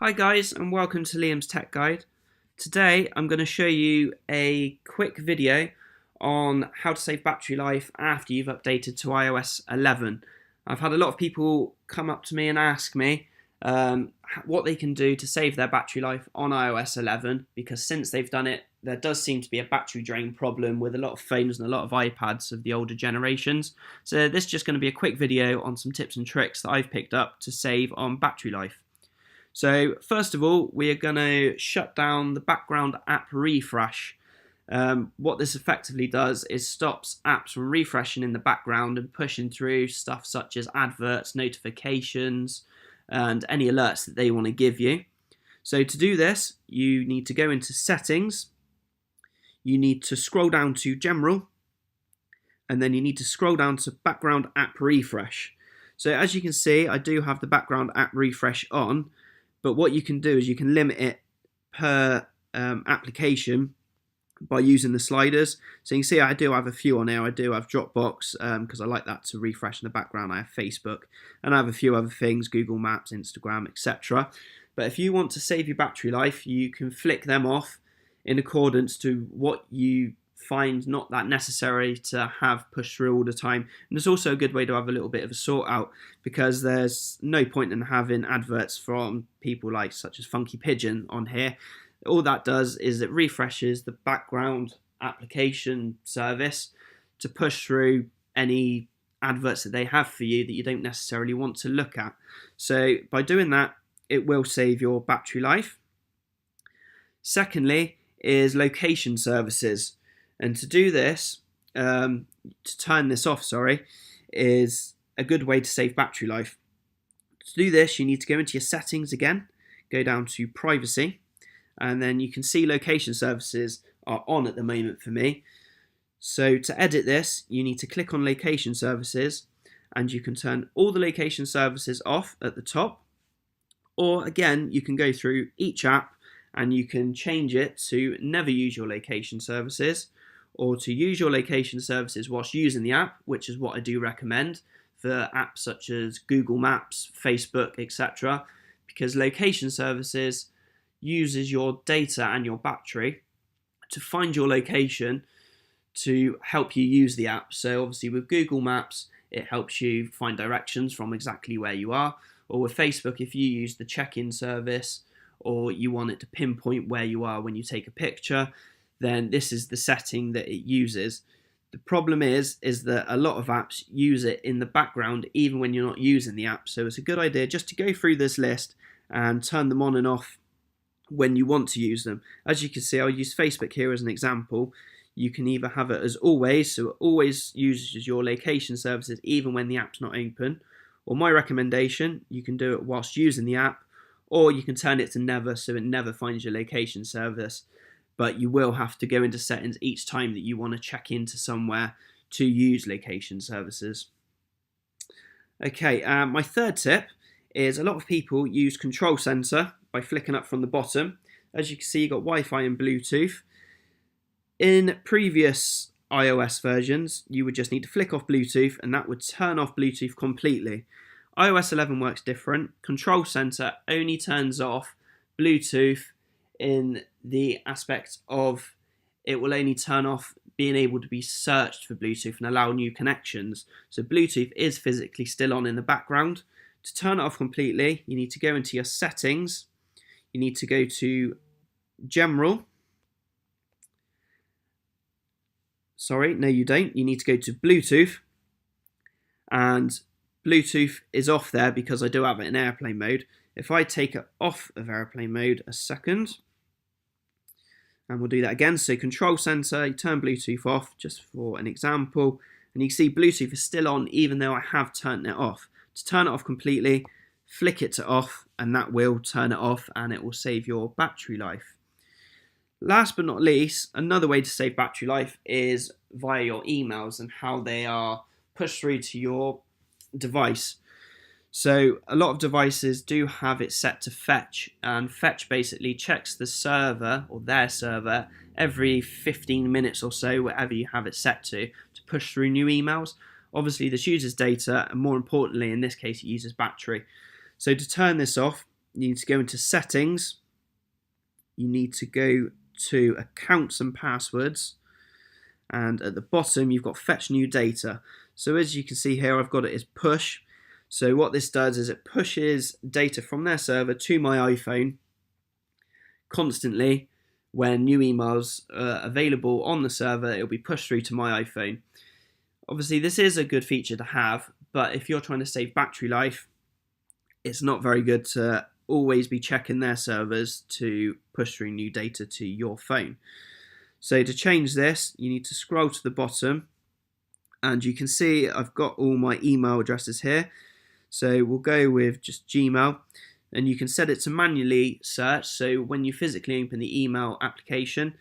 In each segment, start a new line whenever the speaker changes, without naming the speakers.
Hi guys, and welcome to Liam's Tech Guide. Today I'm going to show you a quick video on how to save battery life after you've updated to iOS 11. I've had a lot of people come up to me and ask me what they can do to save their battery life on iOS 11, because since they've done it there does seem to be a battery drain problem with a lot of phones and a lot of iPads of the older generations. So this is just going to be a quick video on some tips and tricks that I've picked up to save on battery life. So first of all, we are going to shut down the background app refresh. What this effectively does is stops apps from refreshing in the background and pushing through stuff such as adverts, notifications, and any alerts that they want to give you. So to do this, you need to go into Settings, you need to scroll down to General, and then you need to scroll down to Background App Refresh. So as you can see, I do have the background app refresh on, but what you can do is you can limit it per application by using the sliders. So you can see I do have a few on here. I do have Dropbox because I like that to refresh in the background. I have Facebook and I have a few other things, Google Maps, Instagram, etc. But if you want to save your battery life, you can flick them off in accordance to what you find not that necessary to have pushed through all the time. And it's also a good way to have a little bit of a sort out, because there's no point in having adverts from people like such as Funky Pigeon on here. All that does is it refreshes the background application service to push through any adverts that they have for you that you don't necessarily want to look at. So by doing that, it will save your battery life. Secondly is location services. And to do this, to turn this off, is a good way to save battery life. To do this, you need to go into your settings again, go down to privacy, and then you can see location services are on at the moment for me. So to edit this, you need to click on location services, and you can turn all the location services off at the top. Or again, you can go through each app and you can change it to never use your location services, or to use your location services whilst using the app, which is what I do recommend for apps such as Google Maps, Facebook, etc. Because location services uses your data and your battery to find your location to help you use the app. So obviously with Google Maps, it helps you find directions from exactly where you are. Or with Facebook, if you use the check-in service, or you want it to pinpoint where you are when you take a picture, then this is the setting that it uses. The problem is that a lot of apps use it in the background even when you're not using the app. So it's a good idea just to go through this list and turn them on and off when you want to use them. As you can see, I'll use Facebook here as an example. You can either have it as always, so it always uses your location services even when the app's not open. Or my recommendation, you can do it whilst using the app, or you can turn it to never, so it never finds your location service. But you will have to go into settings each time that you want to check into somewhere to use location services. Okay, my third tip is a lot of people use Control Center by flicking up from the bottom. As you can see, you've got Wi-Fi and Bluetooth. In previous iOS versions, you would just need to flick off Bluetooth and that would turn off Bluetooth completely. iOS 11 works different. Control Center only turns off Bluetooth in the aspect of it will only turn off being able to be searched for Bluetooth and allow new connections. So Bluetooth is physically still on in the background. To turn it off completely, you need to go into your settings. You need to go to General. Sorry, no you don't. You need to go to Bluetooth. And Bluetooth is off there because I do have it in airplane mode. If I take it off of airplane mode a second, and we'll do that again. So Control Center, you turn Bluetooth off just for an example. And you can see Bluetooth is still on even though I have turned it off. To turn it off completely, flick it to off and that will turn it off and it will save your battery life. Last but not least, another way to save battery life is via your emails and how they are pushed through to your device. So a lot of devices do have it set to fetch, and fetch basically checks the server or their server every 15 minutes or so, whatever you have it set to push through new emails. Obviously this uses data, and more importantly in this case it uses battery. So to turn this off, you need to go into settings, you need to go to accounts and passwords, and at the bottom you've got fetch new data. So as you can see here, I've got it as push. So what this does is it pushes data from their server to my iPhone constantly. When new emails are available on the server, it'll be pushed through to my iPhone. Obviously this is a good feature to have, but if you're trying to save battery life, it's not very good to always be checking their servers to push through new data to your phone. So to change this, you need to scroll to the bottom, and you can see I've got all my email addresses here. So we'll go with just Gmail, and you can set it to manually search. So when you physically open the email application,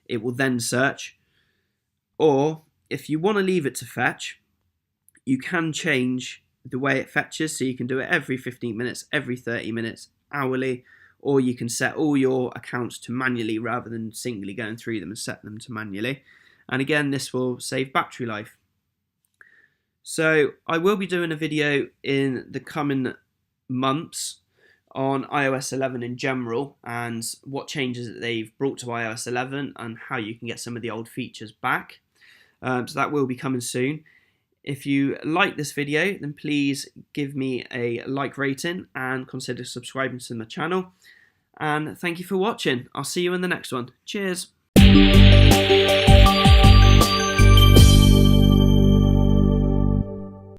it will then search. Or if you want to leave it to fetch, you can change the way it fetches. So you can do it every 15 minutes, every 30 minutes, hourly, or you can set all your accounts to manually rather than singly going through them and set them to manually. And again, this will save battery life. So I will be doing a video in the coming months on iOS 11 in general and what changes that they've brought to iOS 11 and how you can get some of the old features back. So that will be coming soon. If you like this video, then please give me a like rating and consider subscribing to my channel. And thank you for watching. I'll see you in the next one. Cheers.